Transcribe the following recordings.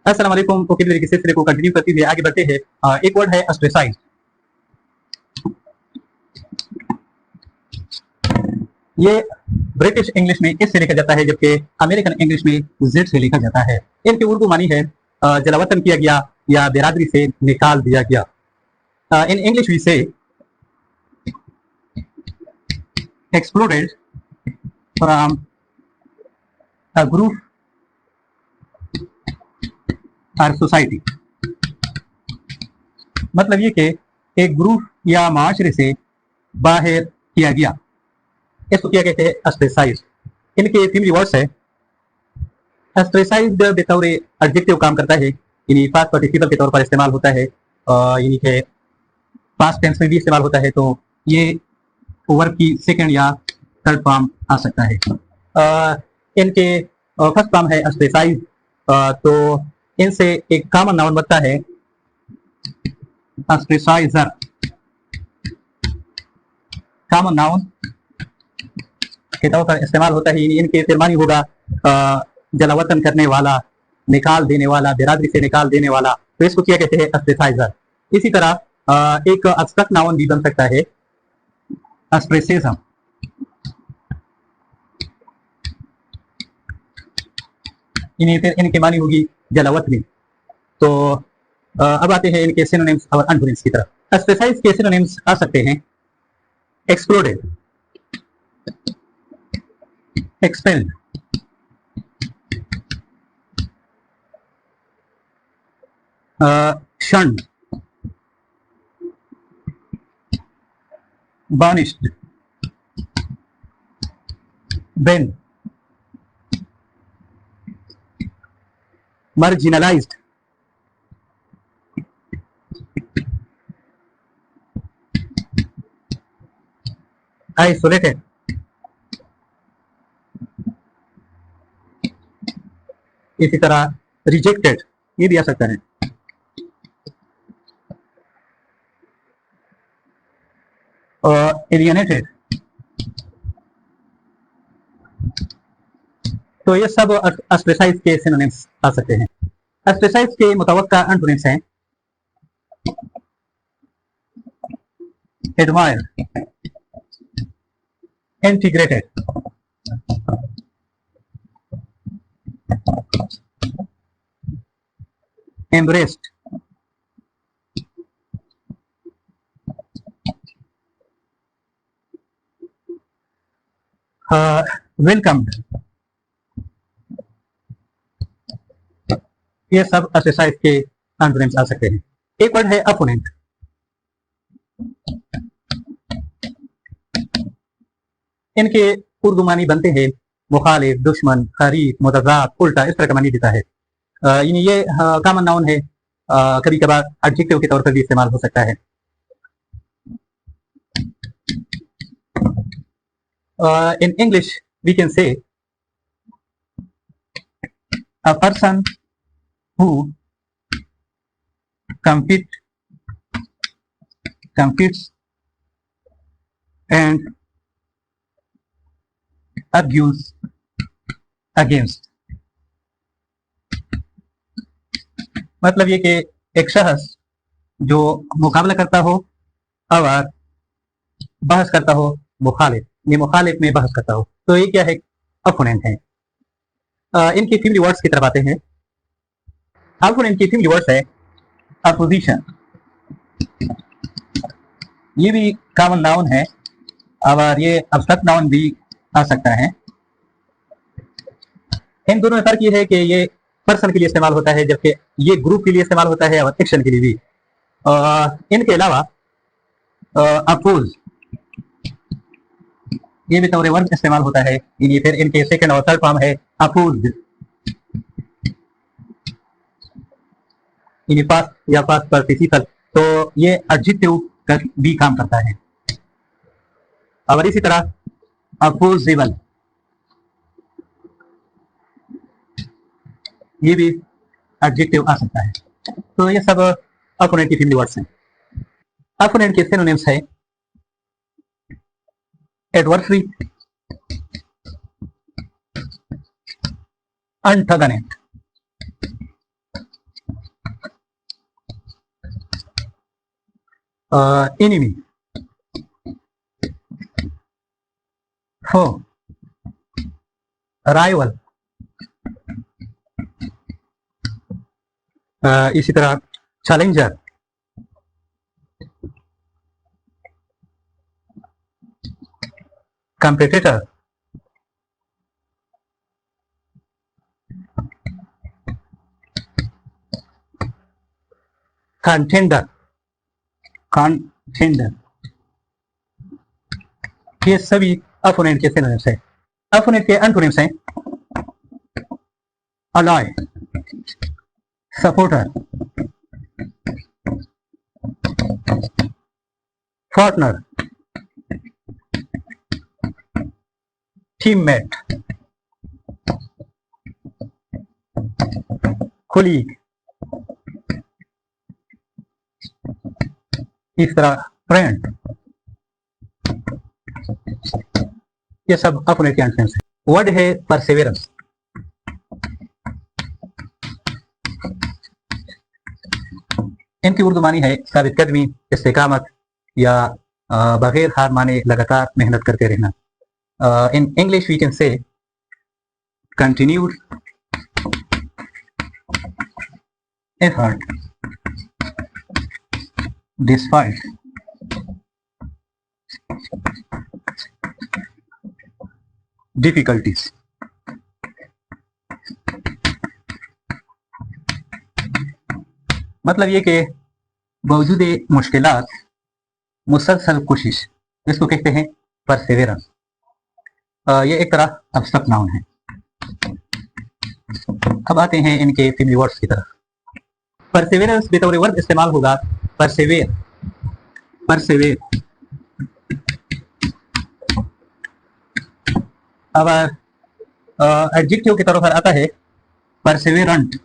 अस्सलाम वालेकुम। वोकैबुलरी के सिलसिले को कंटिन्यू करते हुए आगे बढ़ते हैं। एक वर्ड है ऑस्ट्रेसाइज। ये ब्रिटिश इंग्लिश में इस से लिखा जाता है, जबकि अमेरिकन इंग्लिश में जेड से लिखा जाता है। इनकी उर्दू मानी है जलावतन किया गया या बिरादरी से निकाल दिया गया। इन इंग्लिश वी से एक्सक्लूडेड फ्रॉम अ ग्रुप और सोसाइटी। मतलब ये कि एक ग्रुप या माशरे से बाहर किया गया, इसको किया कहते हैं ऑस्ट्रेसाइज। इनके फीमेल वर्ड्स है। ऑस्ट्रेसाइज बतौर एडजेक्टिव काम करता है, यानी पास्ट पार्टिसिपल के तौर पर इस्तेमाल होता है, यानी कि पास्ट टेंस में भी इस्तेमाल होता है, तो ये वर्ब की सेकंड या थर्ड फॉर्म आ सकता है। इनके फर्स्ट फॉर्म है ऑस्ट्रेसाइज, तो इनसे एक कॉमन नाउन बनता है ऑस्ट्रेसाइजर। कॉमन नाउन के तौर पर इस्तेमाल होता है, इनके फिर मानी होगा जलावतन करने वाला, निकाल देने वाला, बिरादरी से निकाल देने वाला, तो इसको क्या कहते हैं ऑस्ट्रेसाइजर। इसी तरह एक एब्स्ट्रैक्ट नाउन भी बन सकता है ऑस्ट्रेसिज्म। फिर इनके मानी होगी जलावतनी। तो अब आते हैं इनके सिनोनिम्स और एंटोनिम्स की तरफ। ऑस्ट्रेसाइज के सिनोनिम्स आ सकते हैं excluded, expelled, shunned, banished, banned, marginalized, isolated, इसी तरह रिजेक्टेड ये भी आ सकता है। एलियनेटेड, तो ये सब ऑस्ट्रेसाइज के सिनोनिम्स आ सकते हैं। ऑस्ट्रेसाइज के मुतवक्का एंटोनिम्स हैं एडमायर, इंटीग्रेटेड, embraced, welcomed, ये सब ऑस्ट्रेसाइज के एंटोनिम्स आ सकते हैं। एक वर्ड है अपोनेंट। इनके उर्दू मानी बनते हैं मुखालिफ, दुश्मन, खरीफ, मुतज़ाद, उल्टा, इस तरह का मानी देता है। ये कॉमन नाउन है, कभी कभार एडजेक्टिव के तौर पर भी इस्तेमाल हो सकता है। In English we can say a person who competes and argues against। मतलब ये कि एक शख्स जो मुकाबला करता हो और बहस करता हो, मुखालिफ, ये मुखालिफ में बहस करता हो, तो ये क्या है, अपोनेंट है। इनकी फीमेल वर्ड्स की तरफ आते हैं। अपोनेंट की फीमेल वर्ड्स है अपोजिशन, ये भी कॉमन नाउन है और ये एब्स्ट्रैक्ट नाउन भी आ सकता है। इन दोनों में फर्क ये है कि ये पर्सन के लिए इस्तेमाल होता है, जबकि ये ग्रुप के लिए इस्तेमाल होता है और एक्शन के लिए भी। इनके अलावा अपोज ये भी तौर वर्ब इस्तेमाल होता है, ये फिर इनके सेकंड और थर्ड फॉर्म है अपोज, पास्ट या पास्ट पार्टिसिपल, तो ये एडजेक्टिव का भी काम करता है। और इसी तरह अपोजेबल ये भी एडजेक्टिव आ सकता है। तो ये सब अपोनेंट की फीमेल वर्ड्स हैं। अपोनेंट के सिनोनिम्स है adversary, antagonist, enemy, foe, rival, इसी तरह challenger, competitor, contender, ये सभी अपोनेंट के सिनोनिम्स हैं। अपोनेंट के एंटोनिम्स हैं अलाय, सपोर्टर, पार्टनर, टीममेट, कोलीग, इस तरह फ्रेंड, ये सब अपोनेंट के एंटोनिम्स हैं। वर्ड है परसेवेरेंस। इनकी उर्दू मानी है साबित कदमी, इस्तिकामत या बगैर हार माने लगातार मेहनत करते रहना। In English we can say continued effort despite difficulties. मतलब ये कि बावजूद मुश्किलात मुसलसल कोशिश, इसको कहते हैं परसेवेरेंस। ये एक तरह अब्स्ट्रैक्ट नाउन है। अब आते हैं इनके फैमिली वर्ड्स की तरफ। परसेवेरेंस बतौर वर्ड इस्तेमाल होगा परसेवेर, परसेवेर। अब एडजेक्टिव की तरफ आता है परसेवेरेंट।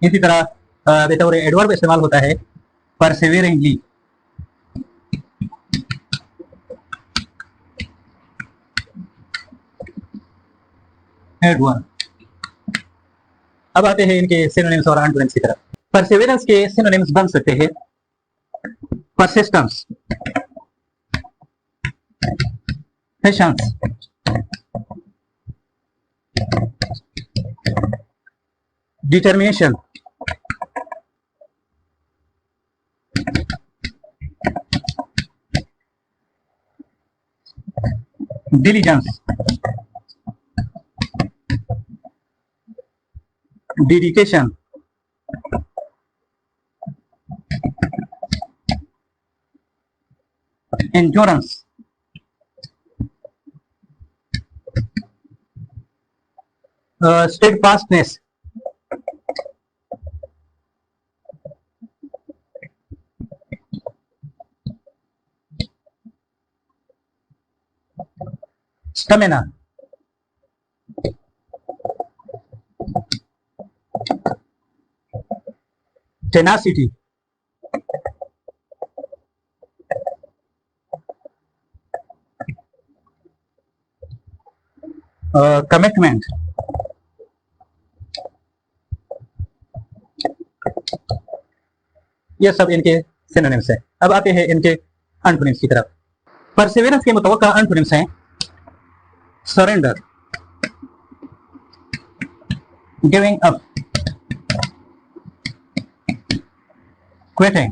इसी तरह बतौर एडवर्ब इस्तेमाल होता है परसेवेरिंगली। एडवर्ब। अब आते हैं इनके सिनोनिम्स और एंटोनिम्स की तरफ। परसेवेरेंस के सिनोनिम्स बन सकते हैं persistence, patience, determination, diligence, dedication, endurance, steadfastness, stamina, tenacity, commitment, ये सब इनके सिनोनिम्स हैं। अब आते हैं इनके एंटोनिम्स की तरफ। परसेवेरेंस के मुतवक्का एंटोनिम्स हैं surrender, giving up, quitting,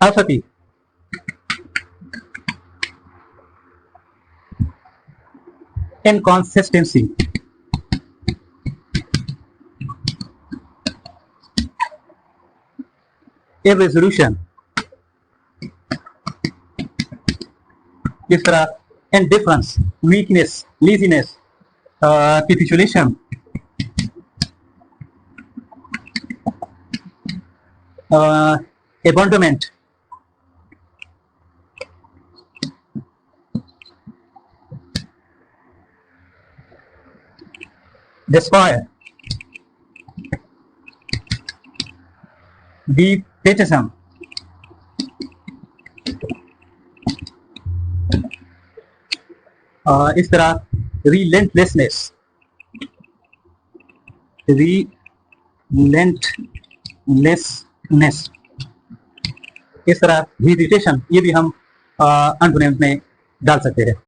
apathy, inconsistency, irresolution, इस तरह indifference, weakness, laziness, capitulation, abandonment, despair, defeatism, इस तरह रिलेंटलेसनेस, रिलेंटलेसनेस, इस तरह हेजिटेशन, ये भी हम अंडोनिम्स में डाल सकते हैं।